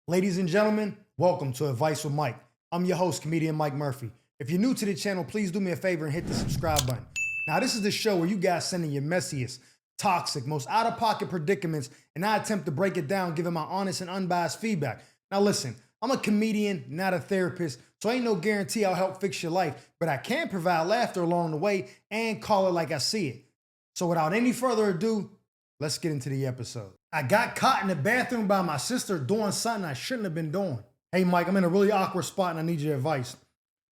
Ladies and gentlemen, welcome to Advice with Mike. I'm your host, comedian Mike Murphy. If you're new to the channel, please do me a favor and hit the subscribe button. Now, this is the show where you guys send in your messiest, toxic, most out-of-pocket predicaments, and I attempt to break it down, giving my honest and unbiased feedback. Now, listen, I'm a comedian, not a therapist, so ain't no guarantee I'll help fix your life, but I can provide laughter along the way and call it like I see it. So without any further ado, let's get into the episode. I got caught in the bathroom by my sister doing something I shouldn't have been doing. Hey, Mike, I'm in a really awkward spot and I need your advice.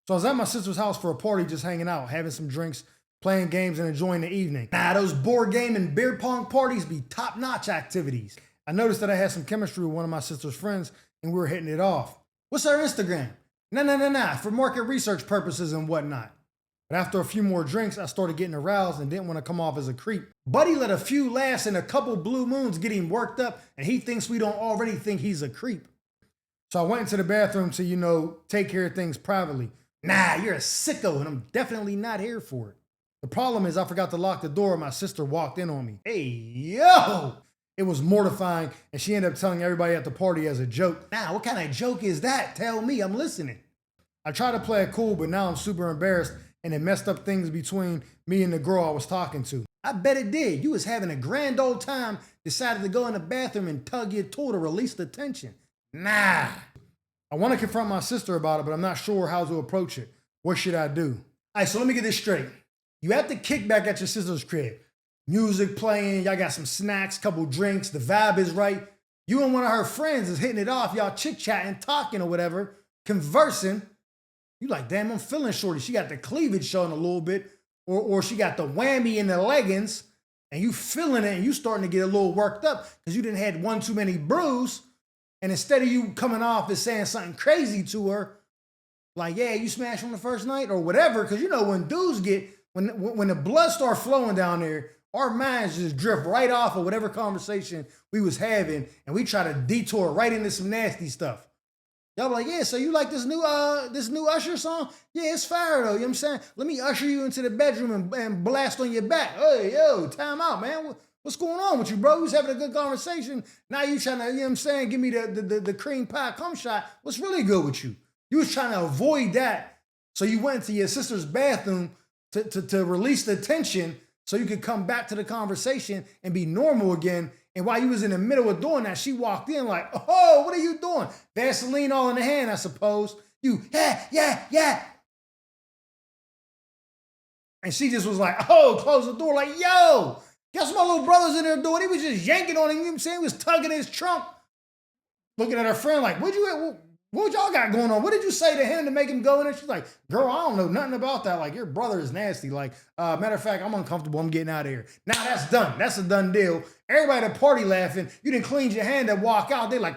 So I was at my sister's house for a party, just hanging out, having some drinks, playing games, and enjoying the evening. Now, those board game and beer pong parties be top-notch activities. I noticed that I had some chemistry with one of my sister's friends and we were hitting it off. What's her Instagram? Nah, for market research purposes and whatnot. But after a few more drinks, I started getting aroused and didn't want to come off as a creep. Buddy let a few laughs and a couple blue moons get him worked up, and he thinks we don't already think he's a creep. So I went into the bathroom to, take care of things privately. Nah, you're a sicko, and I'm definitely not here for it. The problem is I forgot to lock the door and my sister walked in on me. Hey, yo! It was mortifying, and she ended up telling everybody at the party as a joke. Nah, what kind of joke is that? Tell me, I'm listening. I tried to play it cool, but now I'm super embarrassed, and it messed up things between me and the girl I was talking to. I bet it did. You was having a grand old time, decided to go in the bathroom and tug your toe to release the tension. Nah. I want to confront my sister about it, but I'm not sure how to approach it. What should I do? All right, so let me get this straight. You have to kick back at your sister's crib. Music playing, y'all got some snacks, couple drinks, the vibe is right. You and one of her friends is hitting it off, y'all chit-chatting, talking or whatever, conversing. You like, damn, I'm feeling shorty. She got the cleavage showing a little bit, or she got the whammy in the leggings, and you feeling it, and you starting to get a little worked up because you didn't had one too many brews, and instead of you coming off and saying something crazy to her, like, yeah, you smashed on the first night, or whatever, because when dudes get, when the blood start flowing down there, our minds just drift right off of whatever conversation we was having, and we try to detour right into some nasty stuff. Y'all be like, yeah, so you like this new Usher song? Yeah, it's fire though, you know what I'm saying? Let me usher you into the bedroom and blast on your back. Hey, yo, time out, man. What's going on with you, bro? We was having a good conversation. Now you trying to, you know what I'm saying, give me the cream pie cum shot. What's really good with you? You was trying to avoid that, so you went to your sister's bathroom to release the tension so you could come back to the conversation and be normal again. And while you was in the middle of doing that, she walked in like, oh, what are you doing? Vaseline all in the hand, I suppose. You, yeah. And she just was like, oh, close the door like, yo, guess what my little brother's in there doing? He was just yanking on him, you know what I'm saying? He was tugging his trunk. Looking at her friend like, what y'all got going on? What did you say to him to make him go in there? She's like, girl, I don't know nothing about that. Like, your brother is nasty. Like, matter of fact, I'm uncomfortable. I'm getting out of here. Now that's done. That's a done deal. Everybody at the party laughing. You didn't clean your hand and walk out. They like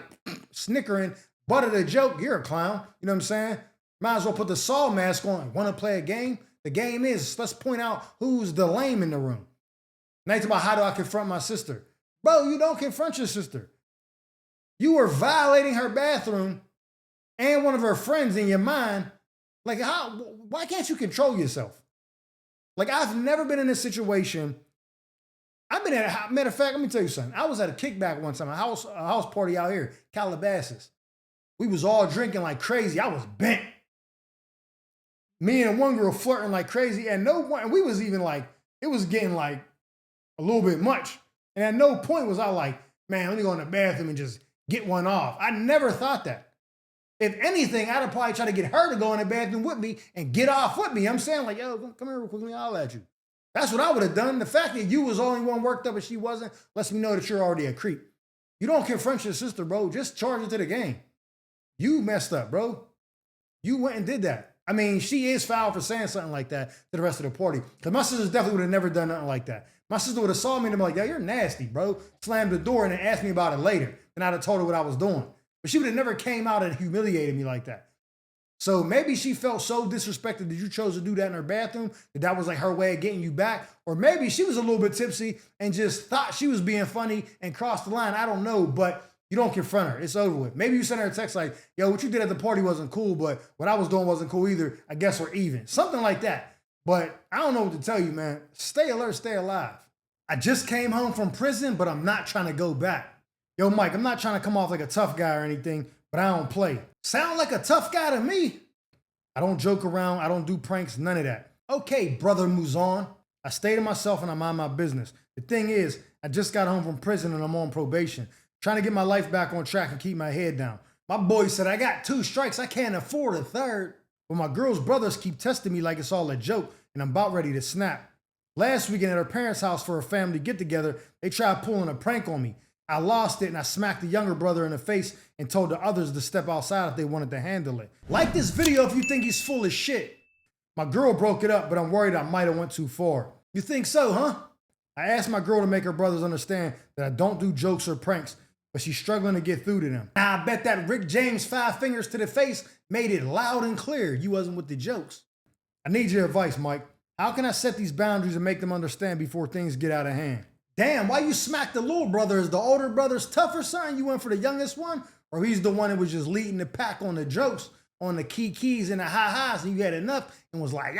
snickering, butt of the joke. You're a clown. You know what I'm saying? Might as well put the Saw mask on. Want to play a game? The game is, let's point out who's the lame in the room. Now it's about how do I confront my sister? Bro, you don't confront your sister. You were violating her bathroom and one of her friends in your mind. Like, why can't you control yourself? Like, I've never been in this situation. I've been at, matter of fact, let me tell you something. I was at a kickback one time, a house party out here, Calabasas. We was all drinking like crazy. I was bent. Me and one girl flirting like crazy. And we was even like, it was getting like a little bit much. And at no point was I like, man, let me go in the bathroom and just get one off. I never thought that. If anything, I'd have probably tried to get her to go in the bathroom with me and get off with me. I'm saying like, yo, come here real quick, let me holler at you. That's what I would have done. The fact that you was the only one worked up and she wasn't lets me know that you're already a creep. You don't confront your sister, bro. Just charge it to the game. You messed up, bro. You went and did that. I mean, she is foul for saying something like that to the rest of the party. Because my sisters definitely would have never done nothing like that. My sister would have saw me and been like, yeah, you're nasty, bro. Slammed the door and then asked me about it later. And I'd have told her what I was doing. But she would have never came out and humiliated me like that. So maybe she felt so disrespected that you chose to do that in her bathroom, that was like her way of getting you back. Or maybe she was a little bit tipsy and just thought she was being funny and crossed the line. I don't know, but you don't confront her. It's over with. Maybe you sent her a text like, yo, what you did at the party wasn't cool, but what I was doing wasn't cool either. I guess we're even. Something like that. But I don't know what to tell you, man. Stay alert, stay alive. I just came home from prison, but I'm not trying to go back. Yo, Mike, I'm not trying to come off like a tough guy or anything, but I don't play. Sound like a tough guy to me. I don't joke around, I don't do pranks, none of that. Okay, brother Muzan. I stay to myself and I mind my business. The thing is, I just got home from prison and I'm on probation, trying to get my life back on track and keep my head down. My boy said, I got 2 strikes, I can't afford a third. But my girl's brothers keep testing me like it's all a joke and I'm about ready to snap. Last weekend at her parents' house for a family get-together, they tried pulling a prank on me. I lost it and I smacked the younger brother in the face and told the others to step outside if they wanted to handle it. Like this video if you think he's full of shit. My girl broke it up, but I'm worried I might have went too far. You think so, huh? I asked my girl to make her brothers understand that I don't do jokes or pranks, but she's struggling to get through to them. Now I bet that Rick James 5 fingers to the face made it loud and clear you wasn't with the jokes. I need your advice, Mike. How can I set these boundaries and make them understand before things get out of hand? Damn, why you smack the little brother? Is the older brother's tough or something? You went for the youngest one? Or he's the one that was just leading the pack on the jokes, on the keys and the ha-has, and you had enough and was like,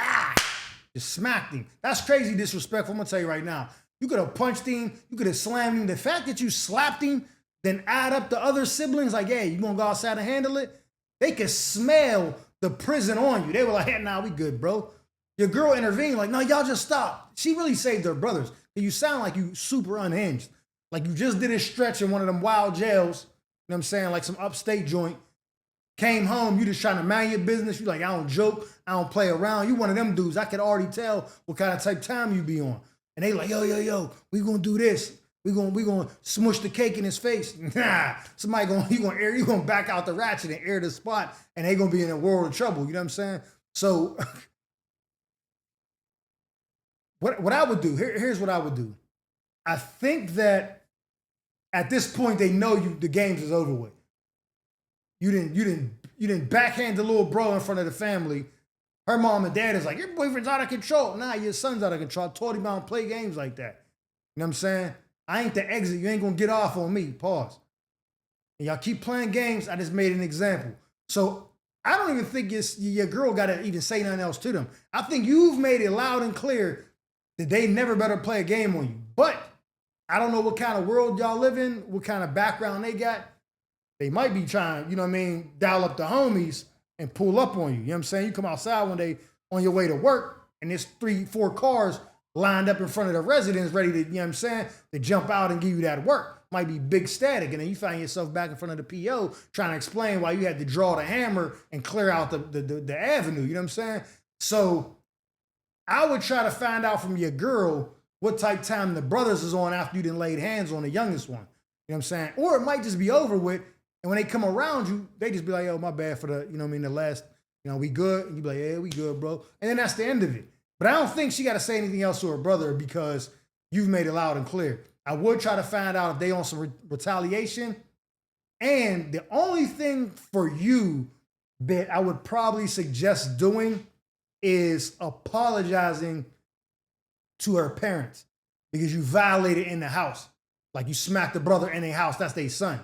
just smacked him. That's crazy disrespectful, I'm gonna tell you right now. You could have punched him, you could have slammed him. The fact that you slapped him, then add up the other siblings, like, hey, you gonna go outside and handle it? They could smell the prison on you. They were like, hey, nah, we good, bro. Your girl intervened, like, no, y'all just stop. She really saved her brothers. You sound like you super unhinged. Like you just did a stretch in one of them wild jails, you know what I'm saying, like some upstate joint. Came home, you just trying to mind your business. You like, I don't joke, I don't play around. You one of them dudes, I could already tell what kind of type time you be on. And they like, yo, we gonna do this. We gonna smush the cake in his face. Nah, somebody you gonna back out the ratchet and air the spot, and they gonna be in a world of trouble. You know what I'm saying? So what I would do, here's what I would do. I think that at this point they know the games is over with. You didn't backhand the little bro in front of the family. Her mom and dad is like, your boyfriend's out of control. Nah, your son's out of control. I told him I don't play games like that. You know what I'm saying? I ain't the exit. You ain't gonna get off on me. Pause. And y'all keep playing games. I just made an example. So I don't even think your girl gotta even say nothing else to them. I think you've made it loud and clear that they never better play a game on you. But I don't know what kind of world y'all live in, what kind of background they got. They might be trying, you know what I mean, dial up the homies and pull up on you. You know what I'm saying? You come outside one day on your way to work and there's 3-4 cars lined up in front of the residence ready to, you know what I'm saying, to jump out and give you that work. Might be big static. And then you find yourself back in front of the PO trying to explain why you had to draw the hammer and clear out the avenue. You know what I'm saying? So I would try to find out from your girl what type time the brothers is on after you done laid hands on the youngest one. You know what I'm saying? Or it might just be over with. And when they come around you, they just be like, yo, my bad for the, you know what I mean, the last, you know, we good? And you be like, yeah, we good, bro. And then that's the end of it. But I don't think she got to say anything else to her brother because you've made it loud and clear. I would try to find out if they on some retaliation. And the only thing for you that I would probably suggest doing is apologizing to her parents because you violated in the house. Like you smacked the brother in their house, that's their son.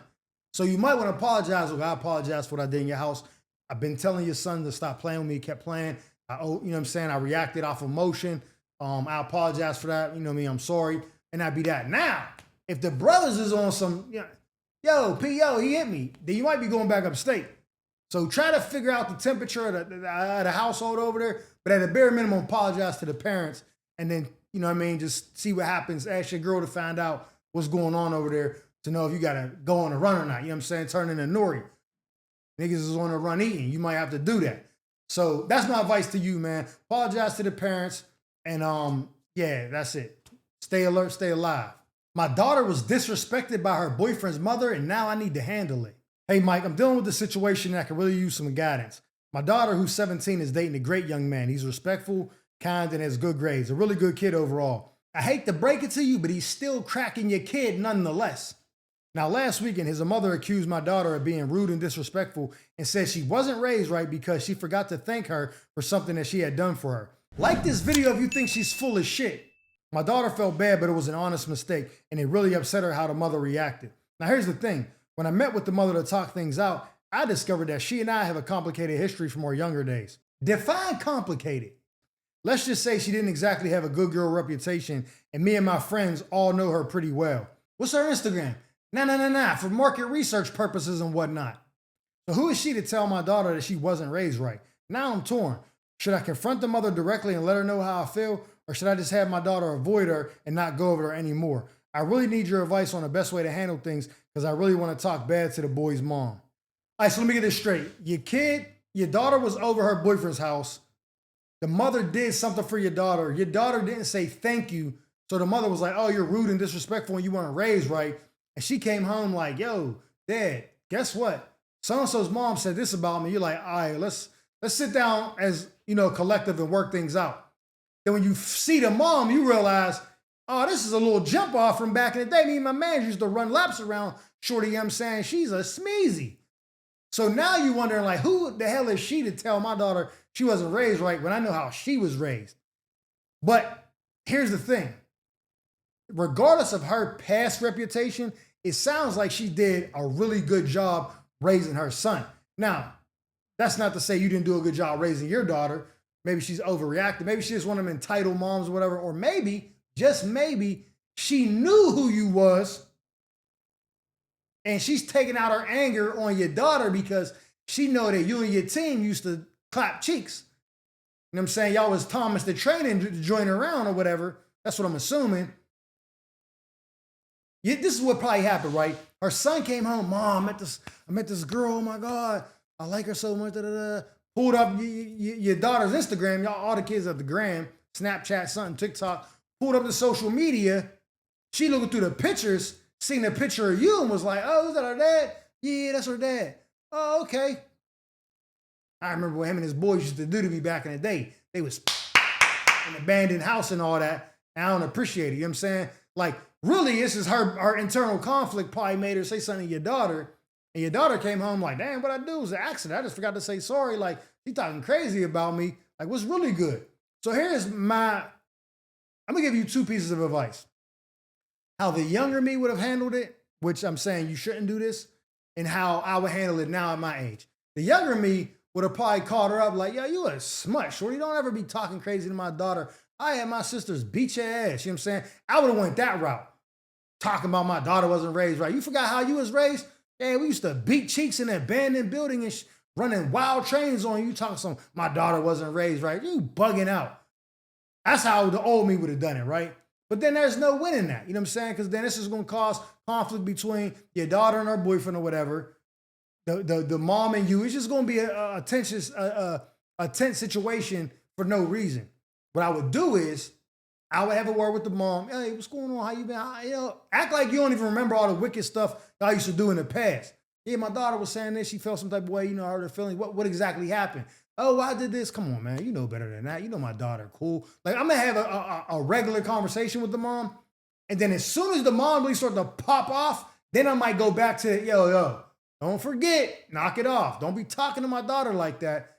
So you might want to apologize. Look, I apologize for what I did in your house. I've been telling your son to stop playing with me. He kept playing. You know what I'm saying? I reacted off emotion. I apologize for that. You know what I mean? I'm sorry. And that'd be that. Now, if the brothers is on some, you know, yo, P.O., he hit me, then you might be going back upstate. So try to figure out the temperature of the household over there. But at a bare minimum, apologize to the parents. And then, you know what I mean? Just see what happens. Ask your girl to find out what's going on over there to know if you got to go on a run or not. You know what I'm saying? Turn into Nori. Niggas is on a run eating. You might have to do that. So that's my advice to you, man. Apologize to the parents. And yeah, that's it. Stay alert, stay alive. My daughter was disrespected by her boyfriend's mother, and now I need to handle it. Hey, Mike, I'm dealing with a situation that could really use some guidance. My daughter, who's 17, is dating a great young man. He's respectful, kind, and has good grades. A really good kid overall. I hate to break it to you, but he's still cracking your kid nonetheless. Now, last weekend, his mother accused my daughter of being rude and disrespectful and said she wasn't raised right because she forgot to thank her for something that she had done for her. Like this video if you think she's full of shit. My daughter felt bad, but it was an honest mistake, and it really upset her how the mother reacted. Now, here's the thing. When I met with the mother to talk things out, I discovered that she and I have a complicated history from our younger days. Define complicated. Let's just say she didn't exactly have a good girl reputation, and me and my friends all know her pretty well. What's her Instagram? Nah, for market research purposes and whatnot. So who is she to tell my daughter that she wasn't raised right? Now I'm torn. Should I confront the mother directly and let her know how I feel? Or should I just have my daughter avoid her and not go over her anymore? I really need your advice on the best way to handle things because I really want to talk bad to the boy's mom. All right, so let me get this straight. Your daughter was over her boyfriend's house. The mother did something for your daughter. Your daughter didn't say thank you. So the mother was like, oh, you're rude and disrespectful and you weren't raised right. And she came home like, yo, Dad, guess what? So-and-so's mom said this about me. You're like, all right, let's sit down as, collective and work things out. Then when you see the mom, you realize, oh, this is a little jump off from back in the day. Me and my man used to run laps around Shorty, you know what I'm saying? She's a smeezy. So now you're wondering, like, who the hell is she to tell my daughter she wasn't raised right when I know how she was raised? But here's the thing. Regardless of her past reputation, it sounds like she did a really good job raising her son. Now, that's not to say you didn't do a good job raising your daughter. Maybe she's overreacting. Maybe she's one of them entitled moms or whatever. Or maybe, just maybe, she knew who you was and she's taking out her anger on your daughter because she know that you and your team used to clap cheeks. You know what I'm saying? Y'all was Thomas the Train to join around or whatever. That's what I'm assuming. This is what probably happened, right? Her son came home, Mom, I met this girl, oh my God, I like her so much, Pulled up your daughter's Instagram, y'all, all the kids at the gram, Snapchat, something, TikTok, pulled up the social media. She looking through the pictures, seen a picture of you and was like, oh, is that her dad? Yeah, that's her dad. Oh, okay. I remember what him and his boys used to do to me back in the day. They was an abandoned house and all that. And I don't appreciate it, you know what I'm saying? Like, really, this is her internal conflict probably made her say something to your daughter. And your daughter came home like, damn, what I do was an accident. I just forgot to say sorry. Like, she talking crazy about me. Like, what's really good? So I'm going to give you two pieces of advice. How the younger me would have handled it, which I'm saying you shouldn't do this, and how I would handle it now at my age. The younger me would have probably called her up like, yo, you a smut, shorty. Don't ever be talking crazy to my daughter. I had my sisters beat your ass, you know what I'm saying? I would have went that route. Talking about my daughter wasn't raised right. You forgot how you was raised? Yeah, we used to beat cheeks in an abandoned building and running wild trains on you. Talking some, my daughter wasn't raised right. You bugging out. That's how the old me would have done it, right? But then there's no winning that, you know what I'm saying? Because then this is going to cause conflict between your daughter and her boyfriend or whatever. The mom and you. It's just going to be a tense situation for no reason. What I would do is I would have a word with the mom. Hey, what's going on? How you been? Act like you don't even remember all the wicked stuff I used to do in the past. Yeah, my daughter was saying this. She felt some type of way. I hurt her feelings. What exactly happened? Oh, I did this. Come on, man. You know better than that. You know my daughter. Cool. Like, I'm going to have a regular conversation with the mom. And then as soon as the mom really starts to pop off, then I might go back to, yo, don't forget, knock it off. Don't be talking to my daughter like that.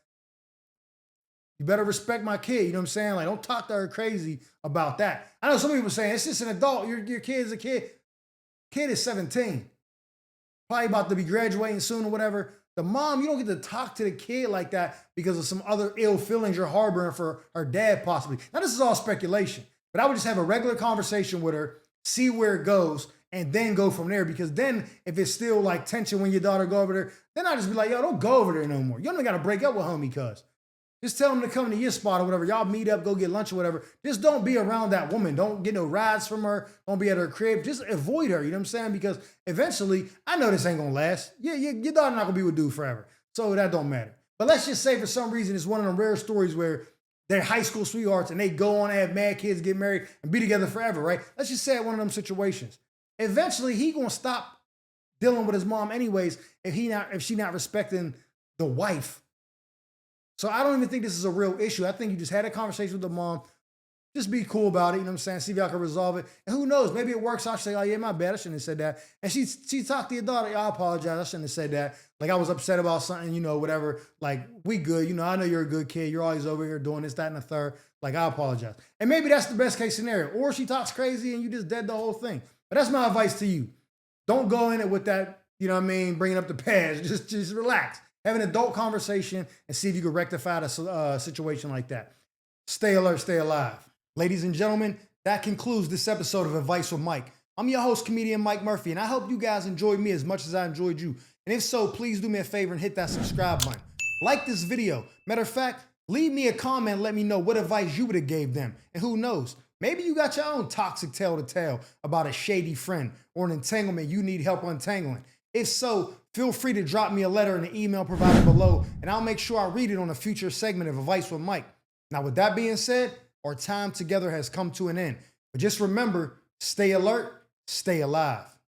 You better respect my kid, you know what I'm saying? Like, don't talk to her crazy about that. I know some people saying, it's just an adult, your kid's a kid. Kid is 17. Probably about to be graduating soon or whatever. The mom, you don't get to talk to the kid like that because of some other ill feelings you're harboring for her dad possibly. Now, this is all speculation, but I would just have a regular conversation with her, see where it goes, and then go from there. Because then if it's still like tension when your daughter go over there, then I just be like, yo, don't go over there no more. You don't even got to break up with homie cuz. Just tell them to come to your spot or whatever. Y'all meet up, go get lunch or whatever. Just don't be around that woman. Don't get no rides from her. Don't be at her crib. Just avoid her, you know what I'm saying? Because eventually, I know this ain't going to last. Your daughter not going to be with dude forever. So that don't matter. But let's just say for some reason, it's one of them rare stories where they're high school sweethearts and they go on and have mad kids, get married, and be together forever, right? Let's just say one of them situations. Eventually, he going to stop dealing with his mom anyways if she not respecting the wife. So I don't even think this is a real issue. I think you just had a conversation with the mom. Just be cool about it, you know what I'm saying? See if y'all can resolve it. And who knows, maybe it works out. She'll say, oh yeah, my bad, I shouldn't have said that. And she talked to your daughter, I apologize, I shouldn't have said that. Like I was upset about something, whatever. Like we good, I know you're a good kid. You're always over here doing this, that, and the third. Like I apologize. And maybe that's the best case scenario. Or she talks crazy and you just dead the whole thing. But that's my advice to you. Don't go in it with that, bringing up the past. Just relax. Have an adult conversation and see if you can rectify a situation like that. Stay alert, stay alive. Ladies and gentlemen, that concludes this episode of Advice with Mike. I'm your host, comedian Mike Murphy, and I hope you guys enjoyed me as much as I enjoyed you. And if so, please do me a favor and hit that subscribe button. Like this video. Matter of fact, leave me a comment and let me know what advice you would have gave them. And who knows, maybe you got your own toxic tale to tell about a shady friend or an entanglement you need help untangling. If so, feel free to drop me a letter in the email provided below, and I'll make sure I read it on a future segment of Advice with Mike. Now, with that being said, our time together has come to an end. But just remember, stay alert, stay alive.